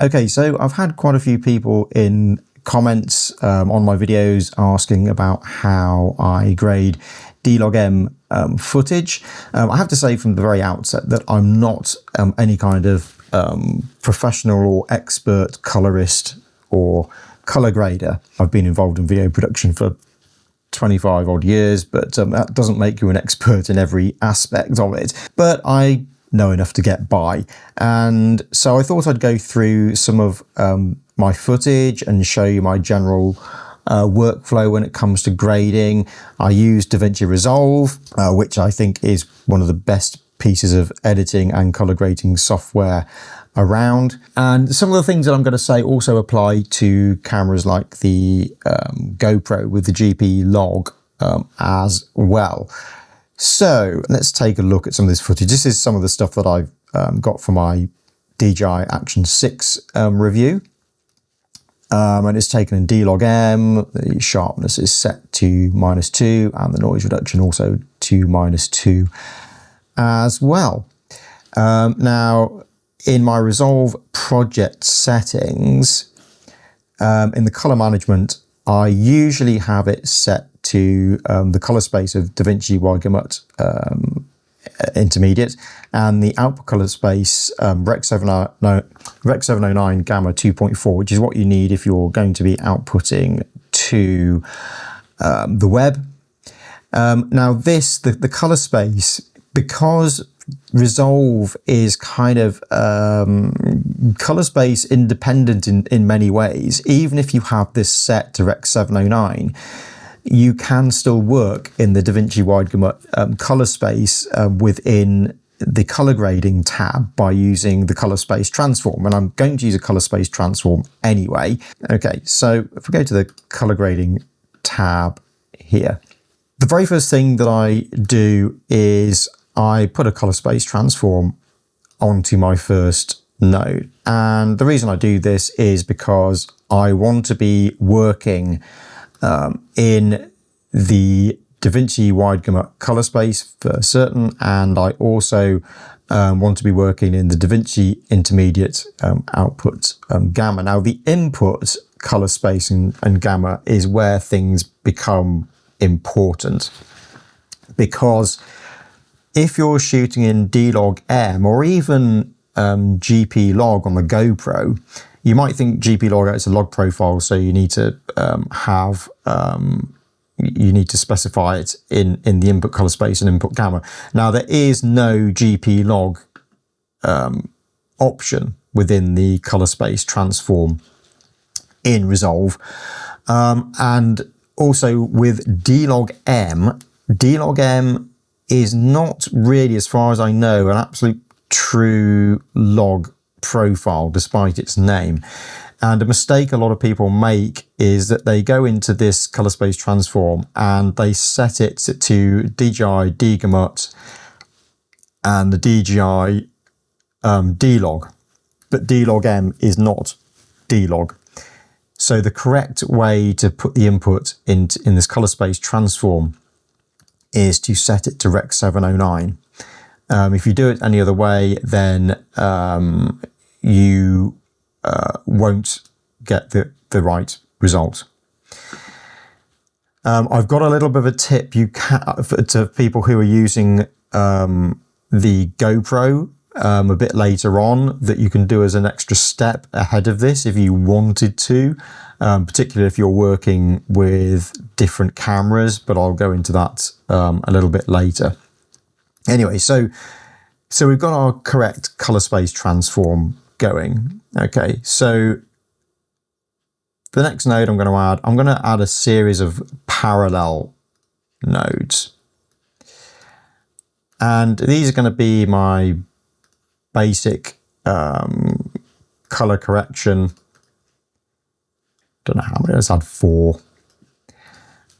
Okay, so I've had quite a few people in comments on my videos asking about how I grade D-Log-M footage. I have to say from the very outset that I'm not any kind of professional or expert colorist or color grader. I've been involved in video production for 25 odd years, but that doesn't make you an expert in every aspect of it. But I know enough to get by. And so I thought I'd go through some of my footage and show you my general workflow when it comes to grading. I use DaVinci Resolve, which I think is one of the best pieces of editing and color grading software around. And some of the things that I'm going to say also apply to cameras like the GoPro with the GP log as well. So let's take a look at some of this footage. This is some of the stuff that I've got for my DJI Action 6 review. And it's taken in D-Log-M. The sharpness is set to -2 and the noise reduction also to -2 as well. Now, in my Resolve project settings, in the color management, I usually have it set to the color space of DaVinci Wide Gamut Intermediate and the output color space Rec 709 Gamma 2.4, which is what you need if you're going to be outputting to the web. Now the color space, because Resolve is kind of color space independent in many ways. Even if you have this set to Rec 709, you can still work in the DaVinci Wide Gamut color space within the color grading tab by using the color space transform. And I'm going to use a color space transform anyway. Okay, so if we go to the color grading tab here, the very first thing that I do is I put a color space transform onto my first node. And the reason I do this is because I want to be working in the DaVinci Wide Gamut color space for certain, and I also want to be working in the DaVinci Intermediate output gamma. Now, the input color space and gamma is where things become important, because if you're shooting in D-Log-M or even GP log on the GoPro, you might think GP log is a log profile, so you need to specify it in the input color space and input gamma. Now, there is no GP log option within the color space transform in Resolve, and also with D-Log-M, D-Log-M is not really, as far as I know, an absolute true log profile despite its name. And a mistake a lot of people make is that they go into this color space transform and they set it to DJI D-Gamut and the DJI D-Log, but D-Log-M is not D-Log. So the correct way to put the input in this color space transform is to set it to Rec 709. If you do it any other way, then you won't get the right result. I've got a little bit of a tip to people who are using the GoPro a bit later on that you can do as an extra step ahead of this if you wanted to, particularly if you're working with different cameras, but I'll go into that a little bit later. Anyway, so we've got our correct color space transform going. Okay, so the next node I'm going to add a series of parallel nodes. And these are going to be my basic color correction. Don't know how many, let's add 4.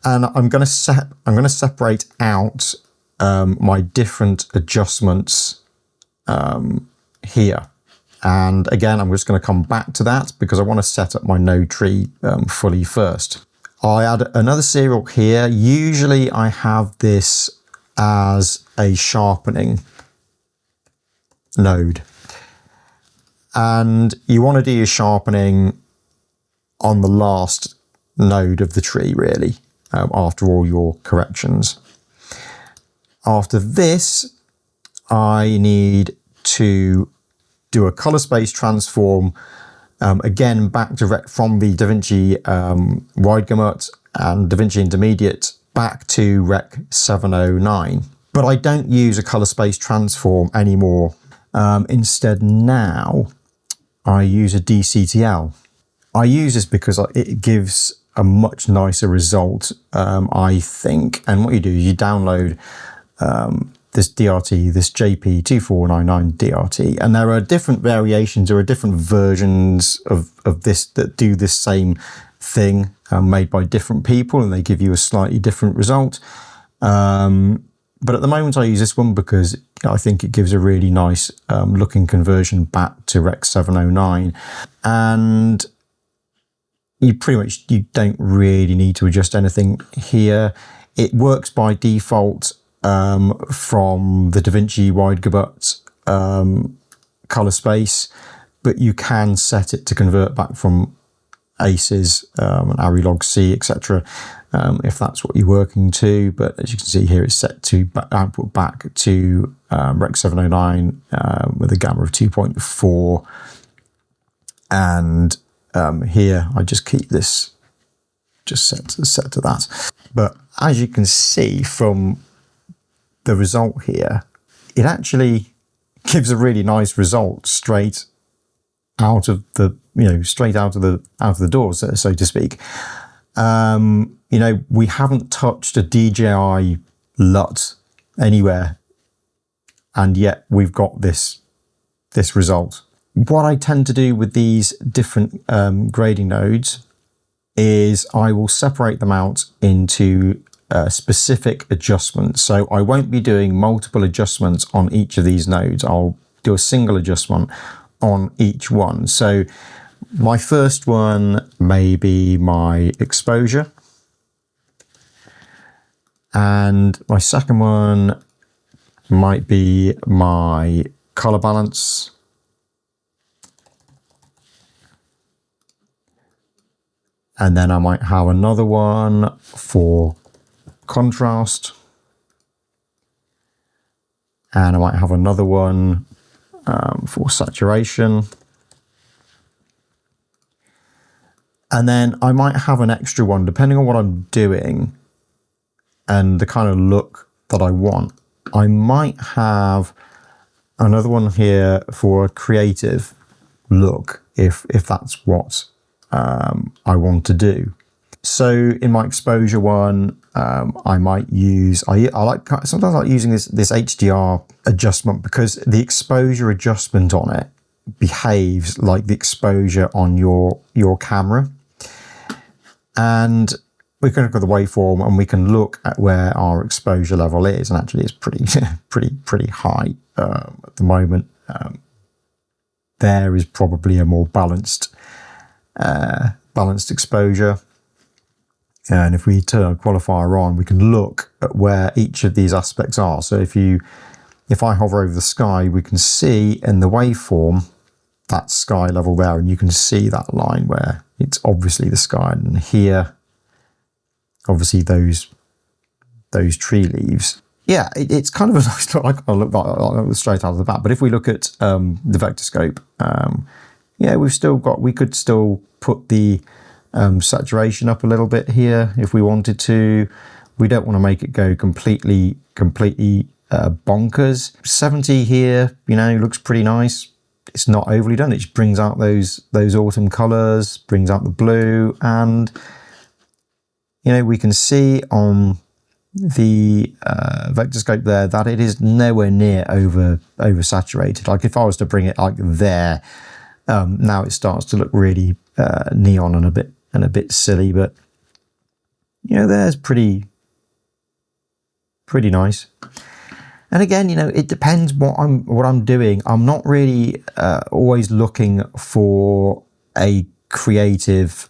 And I'm going to separate out my different adjustments here. And again, I'm just going to come back to that because I want to set up my node tree fully first. I add another serial here. Usually I have this as a sharpening node. And you want to do your sharpening on the last node of the tree, really, after all your corrections. After this, I need to do a color space transform, again back direct from the DaVinci Wide Gamut and DaVinci Intermediate back to Rec 709. But I don't use a color space transform anymore. Instead now, I use a DCTL. I use this because it gives a much nicer result, I think. And what you do is you download this DRT, this JP2499 DRT, and there are different variations, there are different versions of this that do this same thing, made by different people, and they give you a slightly different result. But at the moment I use this one because I think it gives a really nice looking conversion back to Rec 709. And you don't really need to adjust anything here. It works by default from the DaVinci Wide Gamut color space, but you can set it to convert back from ACES and Arilog C, etc. If that's what you're working to. But as you can see here, it's set to output back to Rec 709 with a gamma of 2.4. And here I just keep this just set to that. But as you can see from the result here, it actually gives a really nice result straight out of the door, so to speak. We haven't touched a DJI LUT anywhere, and yet we've got this result. What I tend to do with these different grading nodes is I will separate them out into specific adjustments. So I won't be doing multiple adjustments on each of these nodes. I'll do a single adjustment on each one. So my first one may be my exposure, and my second one might be my color balance, and then I might have another one for contrast, and I might have another one for saturation, and then I might have an extra one depending on what I'm doing and the kind of look that I want. I might have another one here for a creative look if that's what I want to do. So in my exposure one, I might use, sometimes I like using this HDR adjustment because the exposure adjustment on it behaves like the exposure on your camera. And we can look at the waveform and we can look at where our exposure level is, and actually it's pretty high at the moment. There is probably a more balanced exposure. And if we turn a qualifier on, we can look at where each of these aspects are. So if I hover over the sky, we can see in the waveform that sky level there, and you can see that line where it's obviously the sky, and here, obviously those tree leaves. Yeah, it's kind of a nice look. I kind of look like straight out of the bat. But if we look at the vector scope, yeah, we could still put the saturation up a little bit here if we wanted to. We don't want to make it go completely bonkers. 70 here, looks pretty nice. It's not overly done. It just brings out those autumn colors, brings out the blue, and we can see on the vector scope there that it is nowhere near oversaturated. Like if I was to bring it like there, now it starts to look really neon and a bit silly, but there's pretty nice. And again, it depends what I'm doing. I'm not really always looking for a creative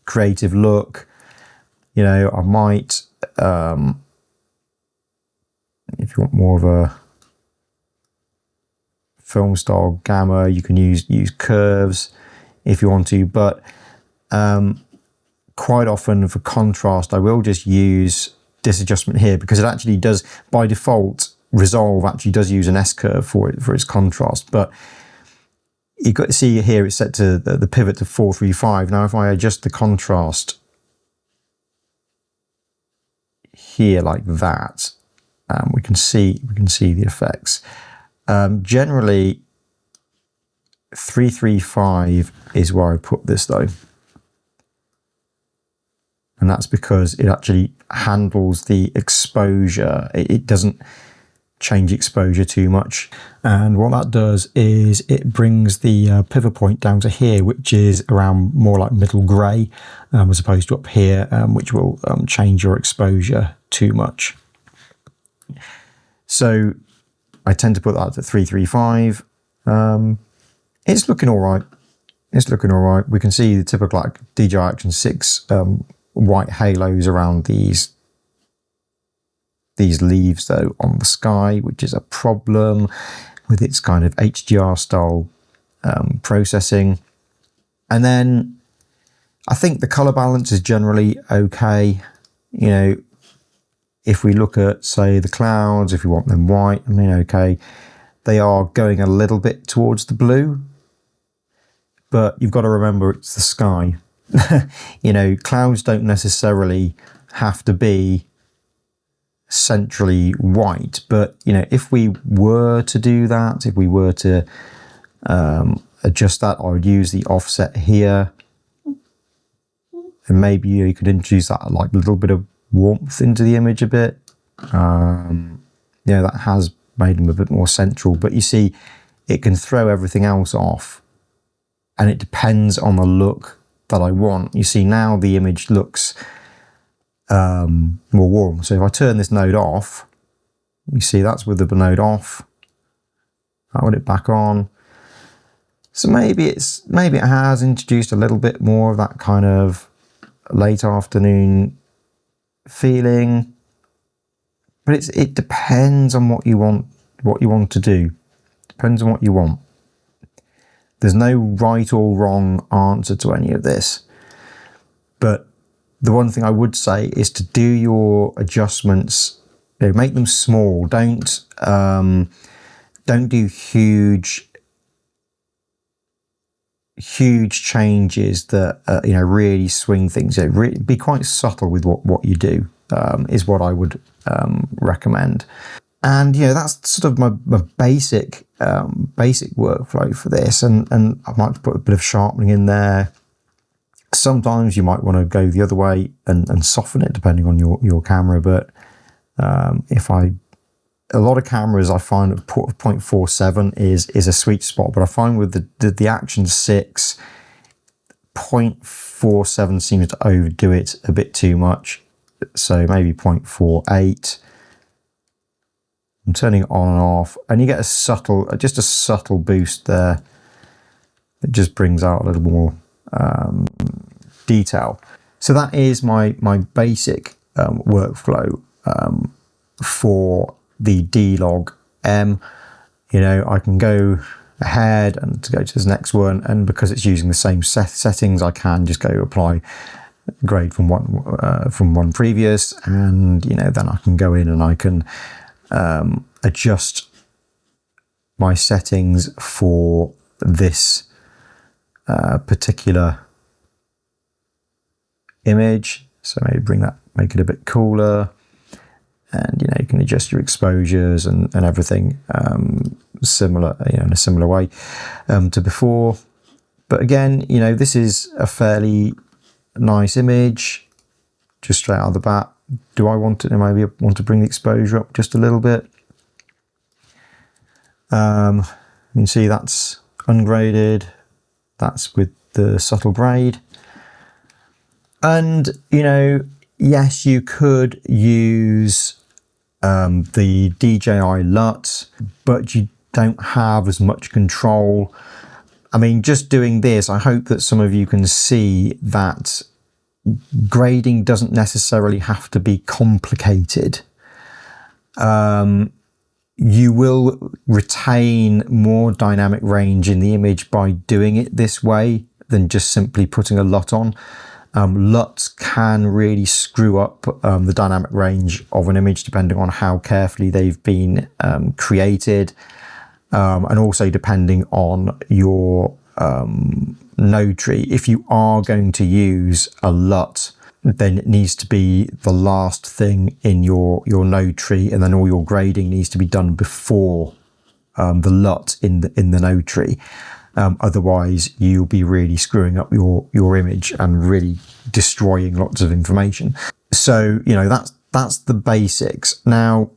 look. I might, if you want more of a film style, gamma. You can use curves if you want to, but quite often for contrast, I will just use this adjustment here, because it actually does, by default, Resolve actually does use an S-curve for its contrast. But you've got to see here it's set to the pivot to 435. Now if I adjust the contrast here like that, we can see the effects. Generally 335 is where I put this though, and that's because it actually handles the exposure. It doesn't change exposure too much, and what that does is it brings the pivot point down to here, which is around more like middle grey, as opposed to up here, which will change your exposure too much. So I tend to put that at 335. It's looking all right. It's looking all right. We can see the typical like DJI Action 6 white halos around these leaves though on the sky, which is a problem with its kind of HDR style processing. And then I think the color balance is generally okay. You know, if we look at, say, the clouds, if we want them white, I mean, okay, they are going a little bit towards the blue, but you've got to remember it's the sky. You know, clouds don't necessarily have to be centrally white, but you know, if we were to do that, if we were to adjust that, I would use the offset here, and maybe you could introduce that like a little bit of warmth into the image a bit. Yeah, that has made them a bit more central, but you see it can throw everything else off, and it depends on the look that I want. You see now the image looks more warm. So if I turn this node off, you see that's with the node off. I want it back on. So maybe it has introduced a little bit more of that kind of late afternoon feeling, but it depends on what you want to do. Depends on what you want. There's no right or wrong answer to any of this, but the one thing I would say is to do your adjustments, you know, make them small. Don't do huge changes that you know, really swing things. You know, be quite subtle with what you do, is what I would recommend. And you know, that's sort of my basic workflow for this, and I might put a bit of sharpening in there. Sometimes you might want to go the other way and soften it depending on your camera, but a lot of cameras I find at 0.47 is a sweet spot, but I find with the Action 6, 0.47 seems to overdo it a bit too much, so maybe 0.48. I'm turning it on and off, and you get just a subtle boost there. It just brings out a little more detail. So that is my basic workflow for the D-Log-M. You know, I can go ahead and to go to this next one, and because it's using the same settings, I can just go apply grade from one previous, and you know, then I can go in and I can adjust my settings for this particular image. So maybe make it a bit cooler, and you know, you can adjust your exposures and everything similar, you know, in a similar way to before. But again, you know, this is a fairly nice image just straight out of the bat. Do I want to maybe want to bring the exposure up just a little bit? You can see that's ungraded. That's with the subtle grade. And, you know, yes, you could use the DJI LUT, but you don't have as much control. I mean, just doing this, I hope that some of you can see that grading doesn't necessarily have to be complicated. you will retain more dynamic range in the image by doing it this way than just simply putting a LUT on. LUTs can really screw up the dynamic range of an image depending on how carefully they've been created, and also depending on your node tree. If you are going to use a LUT, then it needs to be the last thing in your node tree, and then all your grading needs to be done before the LUT in the node tree. Otherwise, you'll be really screwing up your image and really destroying lots of information. So, you know, that's the basics. Now,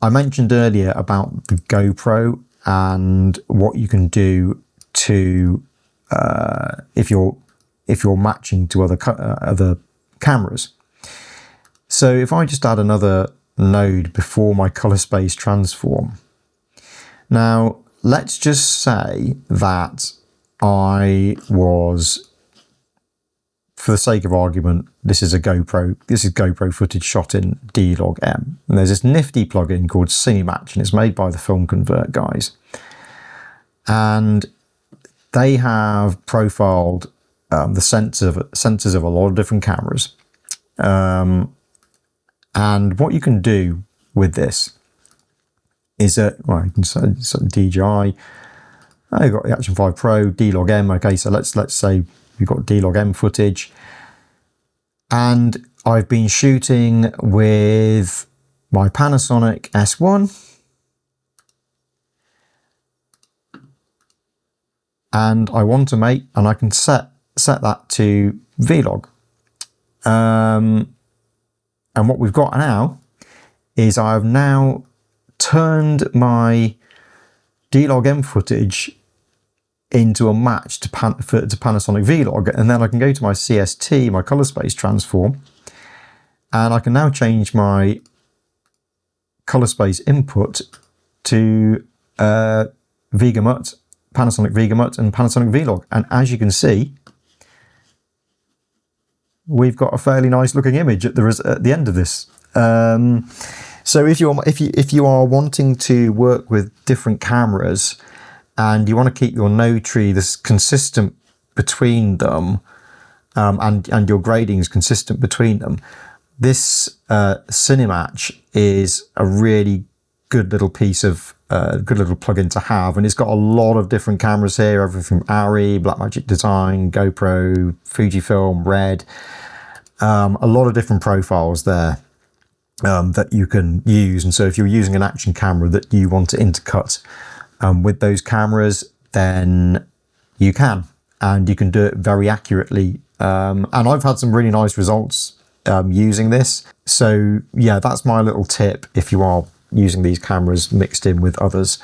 I mentioned earlier about the GoPro and what you can do to if you're matching to other cameras. So if I just add another node before my color space transform. Now, let's just say that I was, for the sake of argument, this is GoPro footage shot in D-Log-M. And there's this nifty plugin called Cinematch, and it's made by the Film Convert guys. And they have profiled the sensors of a lot of different cameras. And what you can do with this is that, well, you can say DJI. You've got the Action 5 Pro, D-Log-M. Okay, so let's say you've got D-Log-M footage. And I've been shooting with my Panasonic S1. And I want to make, and I can set that to Vlog. And what we've got now is I've now turned my D-Log-M footage into a match to Panasonic Vlog, and then I can go to my CST, my color space transform, and I can now change my color space input to VegaMut, Panasonic VegaMut and Panasonic Vlog. And as you can see, we've got a fairly nice looking image at the end of this. So if you are wanting to work with different cameras and you want to keep your node tree this consistent between them, and your grading is consistent between them, this Cinematch is a really good little piece of good little plugin to have, and it's got a lot of different cameras here, everything from Arri, Blackmagic Design, GoPro, Fujifilm, Red, a lot of different profiles there that you can use. And so if you're using an action camera that you want to intercut with those cameras, then you can, and you can do it very accurately. And I've had some really nice results using this. So yeah, that's my little tip if you are using these cameras mixed in with others.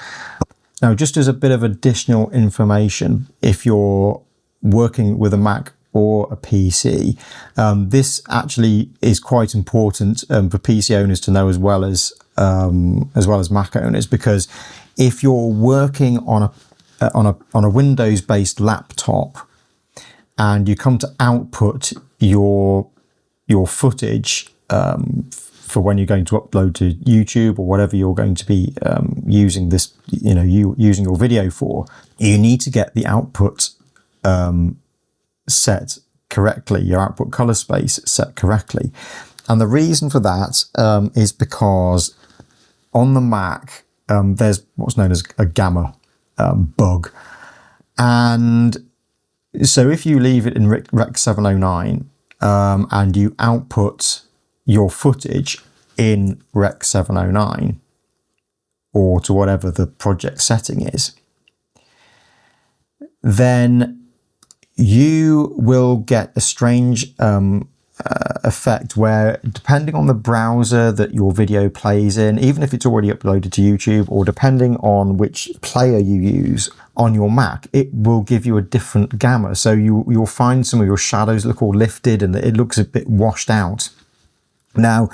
Now, just as a bit of additional information, if you're working with a Mac or a PC, this actually is quite important for PC owners to know as well as Mac owners, because if you're working on a Windows-based laptop and you come to output your footage for when you're going to upload to YouTube or whatever you're going to be using this, using your video for, you need to get the output set correctly, your output color space set correctly. And the reason for that is because on the Mac, there's what's known as a gamma bug. And so if you leave it in Rec 709 and you output your footage in Rec 709 or to whatever the project setting is, then you will get a strange effect where, depending on the browser that your video plays in, even if it's already uploaded to YouTube, or depending on which player you use on your Mac, it will give you a different gamma. So you'll find some of your shadows look all lifted and it looks a bit washed out. Now,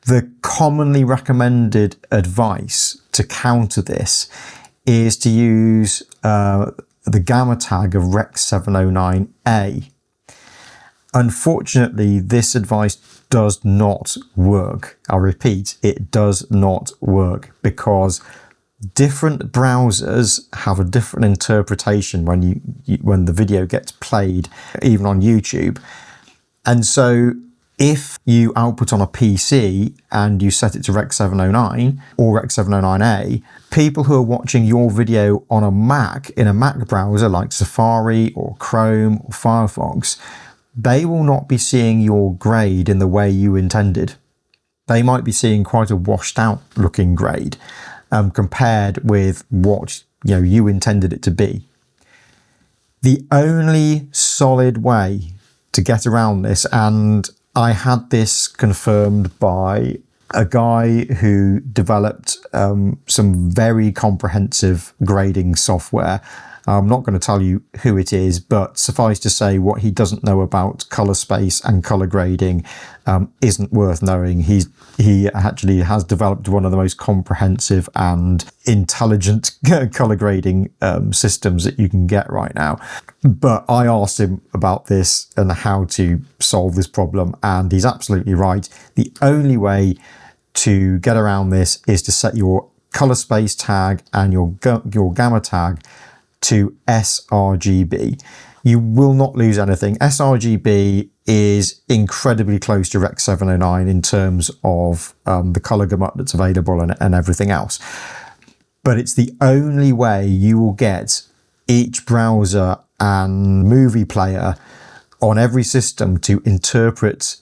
the commonly recommended advice to counter this is to use the gamma tag of Rec 709A. Unfortunately, this advice does not work. I repeat, it does not work, because different browsers have a different interpretation when the video gets played, even on YouTube. And so if you output on a PC and you set it to Rec 709 or Rec 709A, people who are watching your video on a Mac, in a Mac browser like Safari or Chrome or Firefox, they will not be seeing your grade in the way you intended. They might be seeing quite a washed out looking grade compared with what you intended it to be. The only solid way to get around this, and I had this confirmed by a guy who developed some very comprehensive grading software. I'm not going to tell you who it is, but suffice to say, what he doesn't know about color space and color grading isn't worth knowing. He actually has developed one of the most comprehensive and intelligent color grading systems that you can get right now. But I asked him about this and how to solve this problem, and he's absolutely right. The only way to get around this is to set your color space tag and your gamma tag to sRGB. You will not lose anything. sRGB is incredibly close to Rec 709 in terms of the color gamut that's available and everything else. But it's the only way you will get each browser and movie player on every system to interpret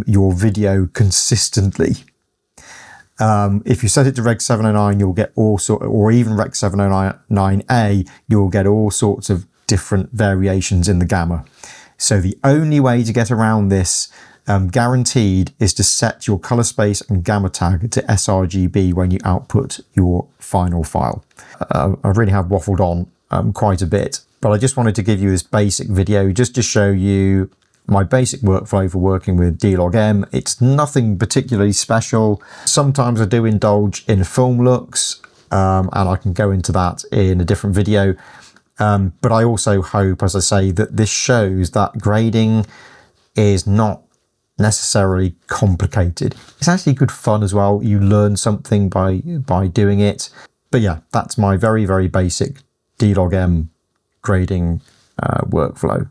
your video consistently. If you set it to Rec 709, you'll get all sorts, or even Rec 709A, you'll get all sorts of different variations in the gamma. So the only way to get around this, guaranteed, is to set your color space and gamma tag to sRGB when you output your final file. I really have waffled on quite a bit, but I just wanted to give you this basic video just to show you my basic workflow for working with D-Log-M. It's nothing particularly special. Sometimes I do indulge in film looks, and I can go into that in a different video. But I also hope, as I say, that this shows that grading is not necessarily complicated. It's actually good fun as well. You learn something by doing it. But yeah, that's my very, very basic D-Log-M grading workflow.